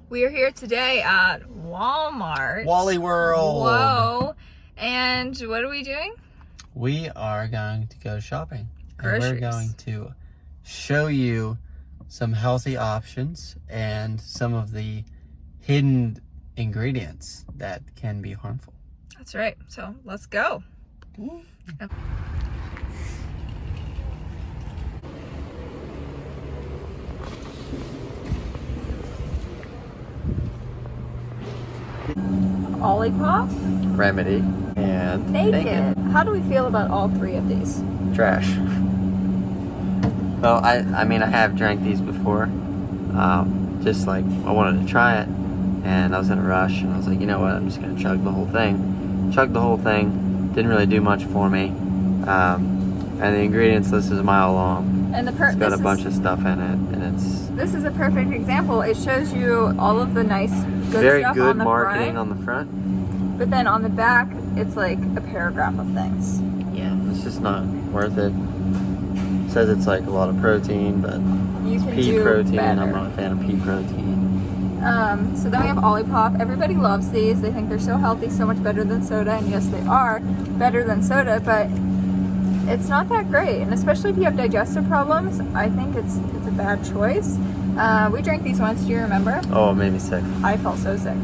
We are here today at Walmart. Wally World. Whoa. And what are we doing? We are going to go shopping. Groceries. And we're going to show you some healthy options and some of the hidden ingredients that can be harmful. That's right. So let's go. Yep. Lollipop, Remedy and naked. How do we feel about all three of these? Trash. Well, I mean, I have drank these before. Just like I wanted to try it, and I was in a rush, and I was like, you know what? I'm just gonna chug the whole thing. Chugged the whole thing. Didn't really do much for me. And the ingredients list is a mile long. And it's got a bunch of stuff in it, and this is a perfect example. It shows you all of the nice, good very stuff good on the marketing front, on the front. but then on the back, it's like a paragraph of things. Yeah, it's just not worth it. It says it's like a lot of protein, but You it's can pea do protein. better. I'm not a fan of pea protein. So then we have Lollipop. Everybody loves these. They think they're so healthy, so much better than soda, and yes, they are better than soda, but it's not that great. And especially if you have digestive problems, I think it's a bad choice. We drank these once. Do you remember? Oh, it made me sick. I felt so sick.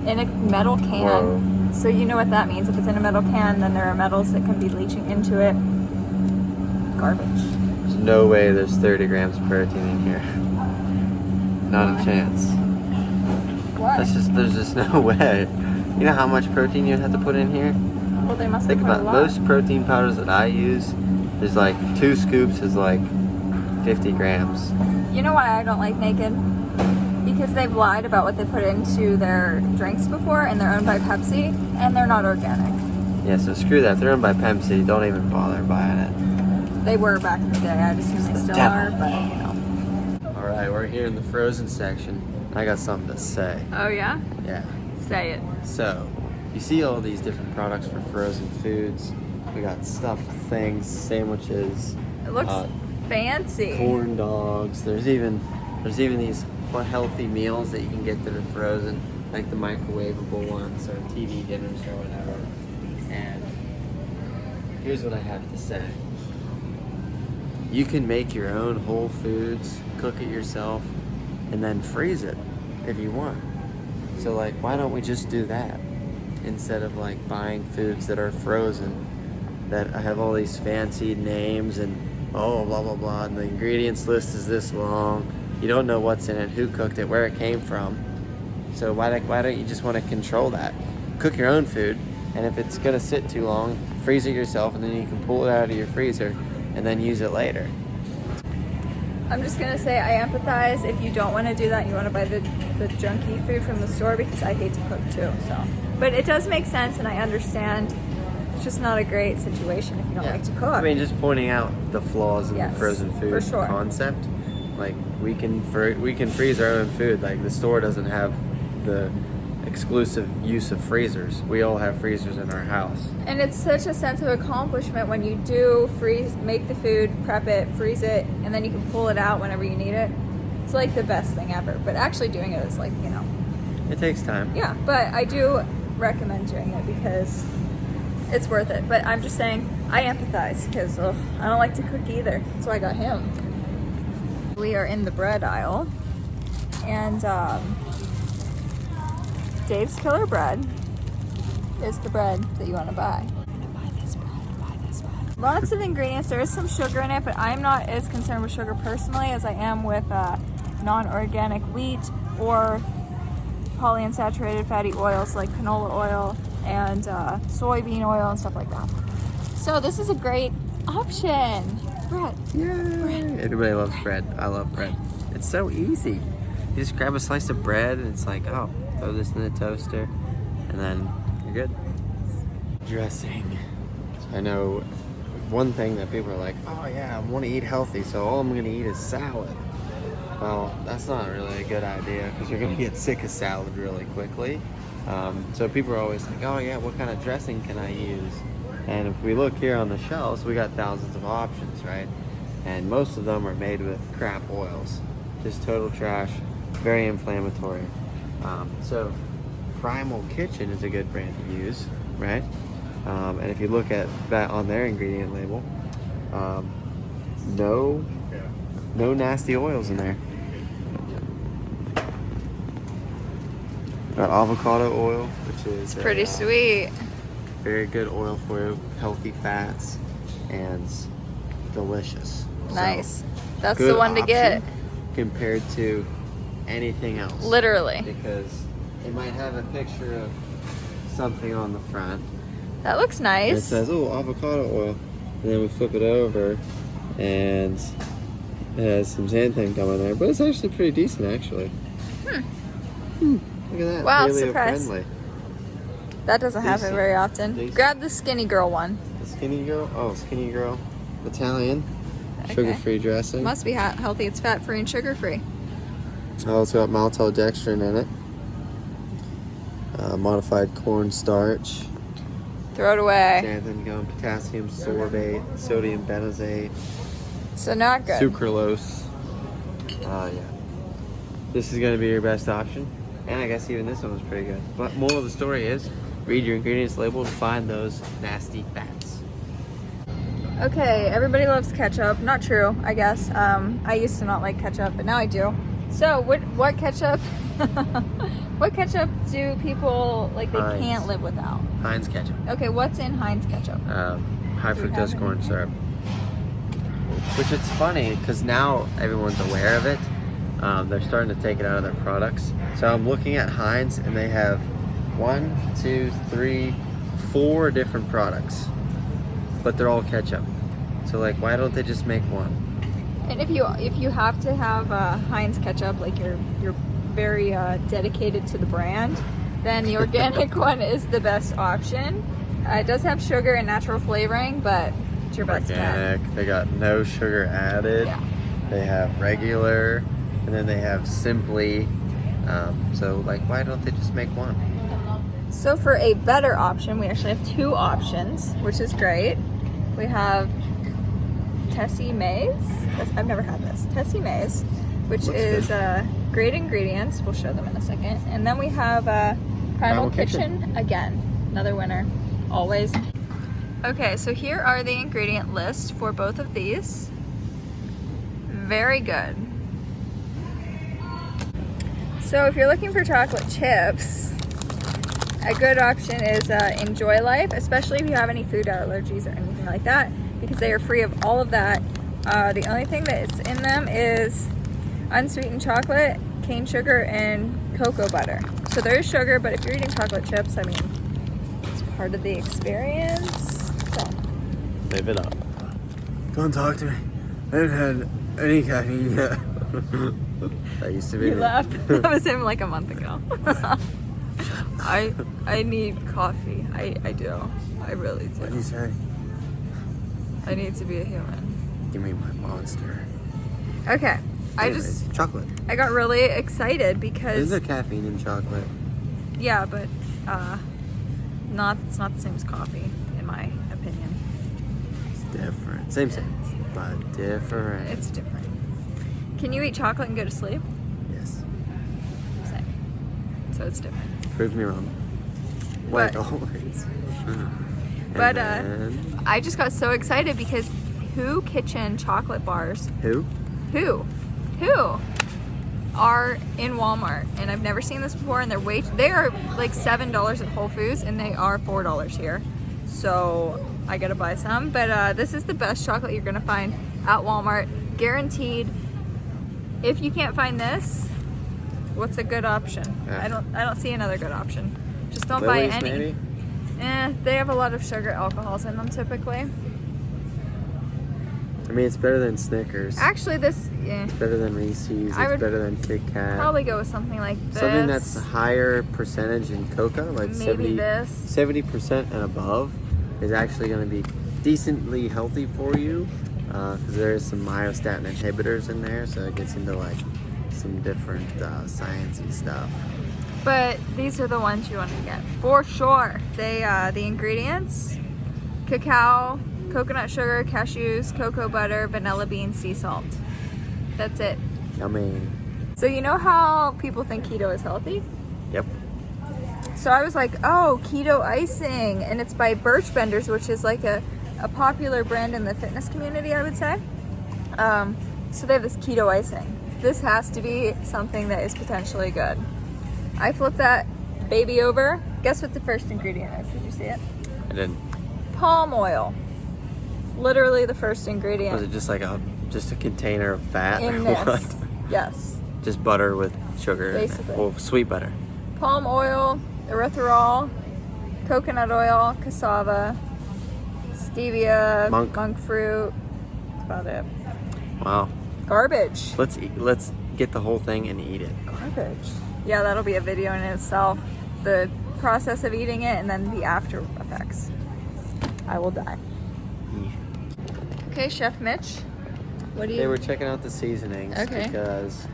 In a metal can. Whoa. So you know what that means. If it's in a metal can, then there are metals that can be leaching into it. Garbage. There's no way there's 30 grams of protein in here. Not a chance. What? There's just no way. You know how much protein you'd have to put in here? Well, they must Think have put about a lot. most protein powders that I use. There's like 2 scoops is like 50 grams. You know why I don't like Naked? Because they've lied about what they put into their drinks before, and they're owned by Pepsi, and they're not organic. Yeah, so screw that. If they're owned by Pepsi, don't even bother buying it. They were back in the day. I'd assume they still are, but you know. Alright, we're here in the frozen section. I got something to say. Oh yeah? Yeah. Say it. So, you see all these different products for frozen foods. We got stuffed things, sandwiches. It looks fancy. Corn dogs. There's even these healthy meals that you can get that are frozen, like the microwavable ones or TV dinners or whatever. And here's what I have to say. You can make your own whole foods, cook it yourself, and then freeze it if you want. So like, why don't we just do that instead of like buying foods that are frozen that have all these fancy names and oh blah blah blah, and the ingredients list is this long. You don't know what's in it, who cooked it, where it came from. So why don't you just want to control that? Cook your own food, and if it's gonna sit too long, freeze it yourself, and then you can pull it out of your freezer and then use it later. I'm just gonna say I empathize if you don't want to do that. You want to buy the junky food from the store, because I hate to cook too. So, but it does make sense, and I understand. It's just not a great situation if you don't like to cook. I mean, just pointing out the flaws in the frozen food for sure. concept. Like we can freeze our own food. Like the store doesn't have the exclusive use of freezers. We all have freezers in our house. And it's such a sense of accomplishment when you do make the food, prep it, freeze it, and then you can pull it out whenever you need it. It's like the best thing ever. But actually doing it is like, you know. It takes time. Yeah, but I do recommend doing it because it's worth it. But I'm just saying, I empathize because I don't like to cook either. That's why I got him. We are in the bread aisle, and Dave's Killer Bread is the bread that you want to buy. Buy this bread. Lots of ingredients. There is some sugar in it, but I'm not as concerned with sugar personally as I am with non-organic wheat or polyunsaturated fatty oils like canola oil and soybean oil and stuff like that. So this is a great option. Bread. Yay! Bread. Everybody loves bread. I love bread. It's so easy. You just grab a slice of bread and it's like, oh, throw this in the toaster and then you're good. Dressing. So I know one thing that people are like, oh yeah, I want to eat healthy, so all I'm going to eat is salad. Well, that's not really a good idea because you're going to get sick of salad really quickly. So people are always like, oh yeah, what kind of dressing can I use? And if we look here on the shelves, we got thousands of options, right? And most of them are made with crap oils. Just total trash. very inflammatory. So Primal Kitchen is a good brand to use, right? And if you look at that on their ingredient label, no nasty oils in there. Got avocado oil, which is Pretty sweet. very good oil for you, healthy fats, and delicious. Nice. That's Good the one to get. option compared to anything else. Literally. Because it might have a picture of something on the front. That looks And nice. it says, oh, avocado oil. And then we flip it over and it has some xanthan gum in there. But it's actually pretty decent, actually. Look at that. Wow, Paleo surprise. friendly. That doesn't happen Decent. very often. Decent. Grab the skinny girl one. The skinny girl? Oh, skinny girl. Italian. Okay. Sugar-free dressing. Must be healthy. It's fat-free and sugar-free. Oh, it's got maltodextrin in it. Modified cornstarch. Throw it away. Xanthan gum, potassium sorbate, sodium benzoate, So not good. sucralose. Yeah. This is going to be your best option. And I guess even this one was pretty good. But moral of the story is, read your ingredients label to find those nasty fats. Okay, everybody loves ketchup. Not true, I guess. I used to not like ketchup, but now I do. So, what ketchup? What ketchup do people like? They Heinz. can't live without. Heinz ketchup. Okay, what's in Heinz ketchup? High Do we fructose have corn any? syrup. Which it's funny because now everyone's aware of it. They're starting to take it out of their products. So I'm looking at Heinz and they have 1, 2, 3, 4 different products, but they're all ketchup. So like, why don't they just make one? And if you have to have Heinz ketchup, like you're very dedicated to the brand, then the organic one is the best option. It does have sugar and natural flavoring, but it's your best bet. Organic. They got no sugar added. Yeah. They have regular, and then they have simply. So like, why don't they just make one? So for a better option, we actually have 2 options, which is great. We have Tessie Mays. I've never had this. Tessie Mays, which Looks is great ingredients. We'll show them in a second. And then we have Primal Kitchen again, another winner, always. Okay, so here are the ingredient lists for both of these. Very good. So if you're looking for chocolate chips, a good option is Enjoy Life, especially if you have any food allergies or anything like that, because they are free of all of that. The only thing that's in them is unsweetened chocolate, cane sugar, and cocoa butter. So there is sugar, but if you're eating chocolate chips, I mean, it's part of the experience. So. Live it up. Don't talk to me. I haven't had any caffeine yet. That used to be You me. laughed. That was him like a month ago. I need coffee. I do. I really What do you do. say? I need to be a human. Give me my monster. Okay. Anyways, chocolate. I got really excited because Is there caffeine in chocolate? yeah, but it's not the same as coffee in my opinion. It's different. Same, but different. It's different. Can you eat chocolate and go to sleep? Yes. Same. So it's different. Prove me wrong. Like But- always. But then, I just got so excited because Who Kitchen chocolate bars who? Who are in Walmart, and I've never seen this before, and they are like $7 at Whole Foods, and they are $4 here, so I gotta buy some. But this is the best chocolate you're gonna find at Walmart, guaranteed. If you can't find this, what's a good option? Yeah. I don't see another good option. Just don't buy Lily's, any. maybe? They have a lot of sugar alcohols in them typically. I mean, it's better than Snickers. Actually, this It's better than Reese's. I It's would better than Kit Kat. probably go with something like this. Something that's higher percentage in cocoa, like Maybe this. 70% and above, is actually going to be decently healthy for you, because there is some myostatin inhibitors in there, so it gets into like some different sciencey stuff. But these are the ones you want to get for sure. They the ingredients: cacao, coconut sugar, cashews, cocoa butter, vanilla bean, sea salt. That's it. I mean, So you know how people think keto is healthy? Yep. So I was like, oh, Keto Icing, and it's by Birch Benders, which is like a popular brand in the fitness community, I would say. So they have this Keto Icing. This has to be something that is potentially good. I flipped that baby over. Guess what the first ingredient is? Did you see it? I didn't. Palm oil. Literally the first ingredient. Was it just like a container of fat in or this? what? Yes. Just butter with sugar. Basically. Well, sweet butter. Palm oil, erythritol, coconut oil, cassava, stevia, monk fruit. That's about it. Wow. Garbage. Let's get the whole thing and eat it. Garbage. Yeah, that'll be a video in itself. The process of eating it and then the after effects. I will die. Okay, Chef Mitch. What do you... They were checking out the seasonings. Okay. Because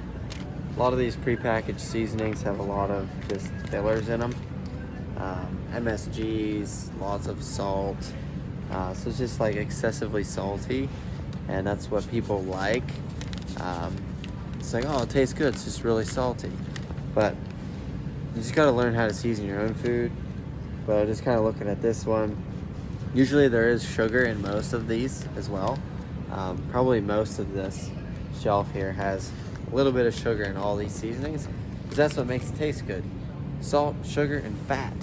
a lot of these prepackaged seasonings have a lot of just fillers in them. MSGs, lots of salt. So it's just like excessively salty. And that's what people like. It's like, oh, it tastes good. It's just really salty. But you just got to learn how to season your own food. But just kind of looking at this one, usually there is sugar in most of these as well. Probably most of this shelf here has a little bit of sugar in all these seasonings, because that's what makes it taste good. Salt, sugar, and fat.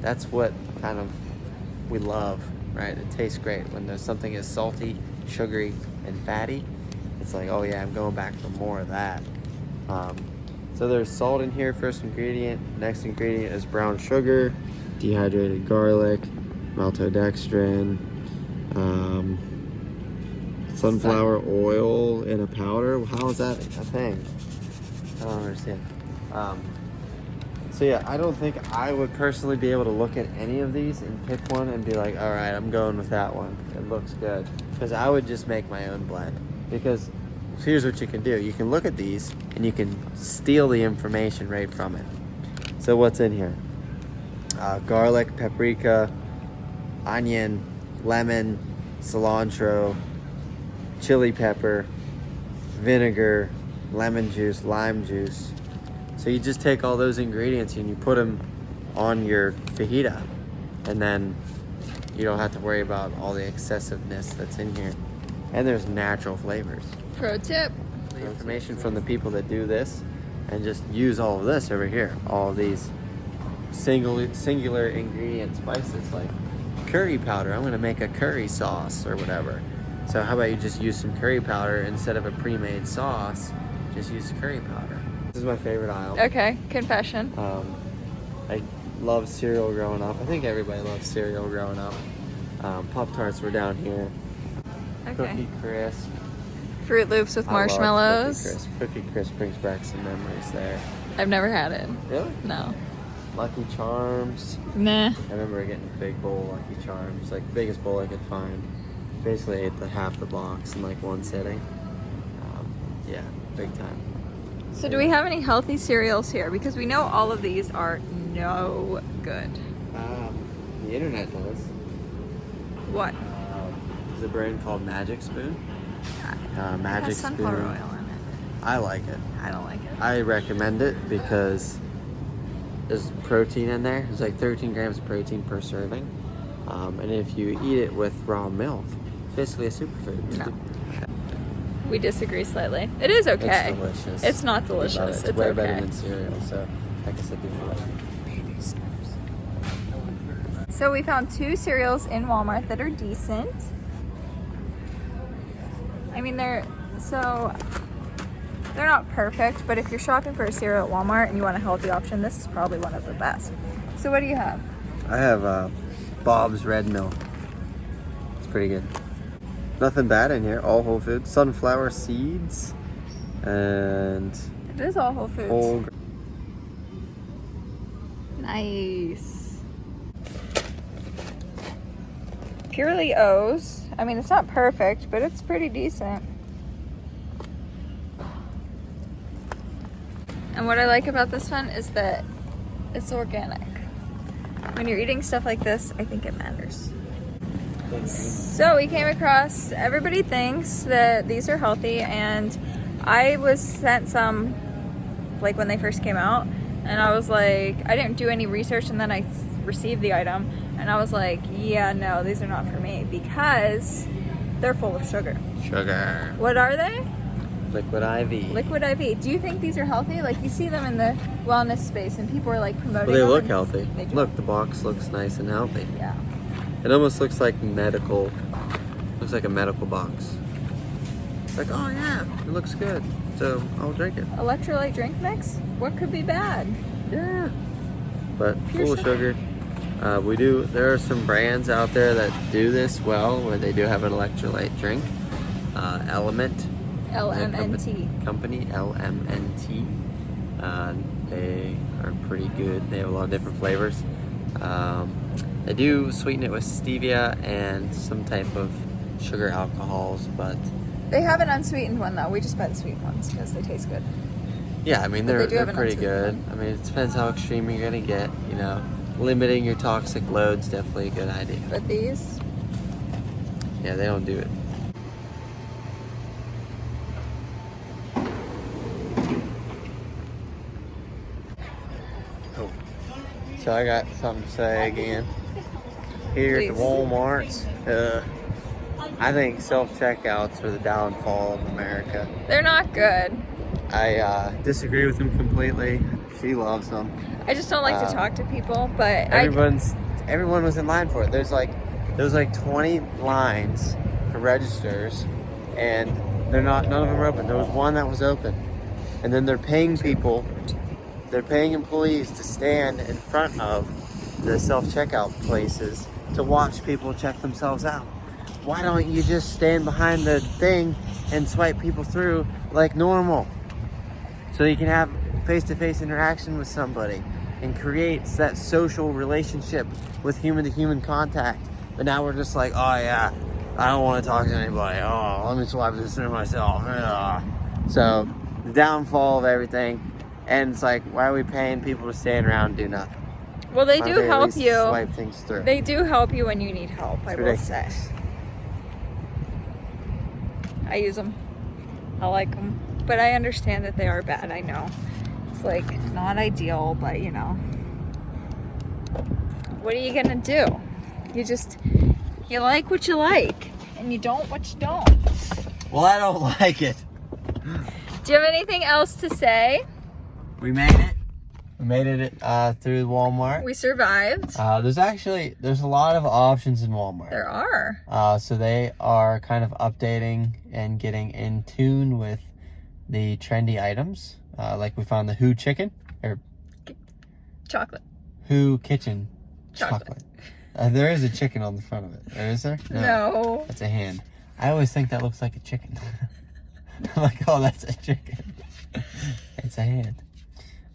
That's what kind of we love, right? It tastes great when there's something is salty, sugary, and fatty. It's like, oh yeah, I'm going back for more of that. So there's salt in here, first ingredient. Next ingredient is brown sugar, dehydrated garlic, maltodextrin, sunflower oil in a powder. How is that a thing? I don't understand. So yeah, I don't think I would personally be able to look at any of these and pick one and be like, all right, I'm going with that one. It looks good. Because I would just make my own blend. Because here's what you can do. You can look at these and you can steal the information right from it. So what's in here? Garlic, paprika, onion, lemon, cilantro, chili pepper, vinegar, lemon juice, lime juice. So you just take all those ingredients and you put them on your fajita, and then you don't have to worry about all the excessiveness that's in here. And there's natural flavors. Pro tip. The information from the people that do this, and just use all of this over here. All of these singular ingredient spices, like curry powder. I'm gonna make a curry sauce or whatever. So how about you just use some curry powder instead of a pre-made sauce? Just use curry powder. This is my favorite aisle. Okay, confession. I loved cereal growing up. I think everybody loves cereal growing up. Pop-Tarts were down here. Okay. Cookie Crisp. Fruit Loops with I love marshmallows. Cookie Crisp. Cookie Crisp brings back some memories there. I've never had it. Really? No. Lucky Charms. Nah. I remember getting a big bowl of Lucky Charms, like the biggest bowl I could find. Basically ate half the box in like one sitting. Yeah, big time. So do we have any healthy cereals here? Because we know all of these are no good. The internet does. What? There's a brand called Magic Spoon. It Magic has sunflower Spoon. oil in it. I like it. I don't like it. I recommend it because there's protein in there. There's like 13 grams of protein per serving. And if you eat it with raw milk, it's basically a superfood. No. We disagree slightly. It is okay. It's delicious. It's not I love delicious. it. It's way okay. better than cereal. So, like I said before, baby steps. So we found 2 cereals in Walmart that are decent. I mean, they're not perfect, but if you're shopping for a cereal at Walmart and you want a healthy option, this is probably one of the best. So what do you have? I have Bob's Red Milk. It's pretty good. Nothing bad in here. All whole foods. Sunflower seeds. And It is all Whole Foods. whole. Nice. Purely O's. I mean, it's not perfect, but it's pretty decent. And what I like about this one is that it's organic. When you're eating stuff like this, I think it matters. So we came across, everybody thinks that these are healthy, and I was sent some like when they first came out, and I was like, I didn't do any research, and then I received the item, and I was like, yeah, no, these are not for me because they're full of sugar. Sugar. What are they? Liquid IV. Liquid IV. Do you think these are healthy? Like, you see them in the wellness space, and people are like promoting Well, they them, look and healthy. they do. Look, the box looks nice and healthy. Yeah. It almost looks like medical. Looks like a medical box. It's like, oh yeah, it looks good, so I'll drink it. Electrolyte drink mix? What could be bad? Yeah. But Pure full of sugar. There are some brands out there that do this well, where they do have an electrolyte drink. Element. LMNT. Company, LMNT. They are pretty good. They have a lot of different flavors. They do sweeten it with stevia and some type of sugar alcohols, but They have an unsweetened one though. We just buy the sweet ones because they taste good. yeah, I mean, But they do they're have an pretty unsweetened good. I mean, it depends how extreme you're gonna get, you know. Limiting your toxic load's definitely a good idea. But these, Yeah, they don't do it. Oh. So I got something to say again. Here at the Please. Walmarts, I think self-checkouts are the downfall of America. they're not good. I disagree with them completely. She loves them. I just don't like to talk to people, but Everyone was in line for it. There was like 20 lines for registers, and none of them are open. There was one that was open, and then they're paying employees to stand in front of the self-checkout places to watch people check themselves out. Why don't you just stand behind the thing and swipe people through like normal, so you can have face-to-face interaction with somebody and creates that social relationship with human-to-human contact. But now we're just like, oh yeah, I don't want to talk to anybody. Oh, let me swipe this through myself. So the downfall of everything, and it's like, why are we paying people to stand around and do nothing? well, they Why do don't at help least you. Swipe things through. They do help you when you need help. I will say. I use them. I like them, but I understand that they are bad. I know it's like not ideal, but you know, what are you gonna do? You like what you like, and you don't what you don't. Well, I don't like it. Do you have anything else to say? We made it. We made it through Walmart. We survived. There's a lot of options in Walmart. There are. So they are kind of updating and getting in tune with the trendy items. Like we found the Who Chicken, or Chocolate. Who Kitchen Chocolate. There is a chicken on the front of it. Or is there? No. That's a hand. I always think that looks like a chicken. I'm like, oh, that's a chicken. It's a hand.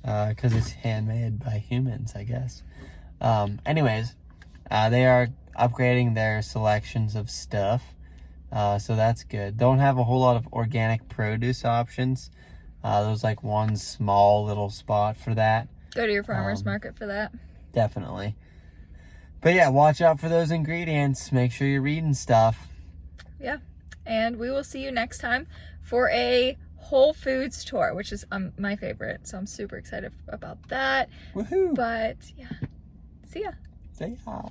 Because it's handmade by humans, I guess. Anyways, they are upgrading their selections of stuff. So that's good. Don't have a whole lot of organic produce options. There's like one small little spot for that. Go to your farmer's market for that. Definitely. But yeah, watch out for those ingredients. Make sure you're reading stuff. Yeah. And we will see you next time for a Whole Foods tour, which is my favorite. So I'm super excited about that. Woohoo! But yeah, see ya. See ya.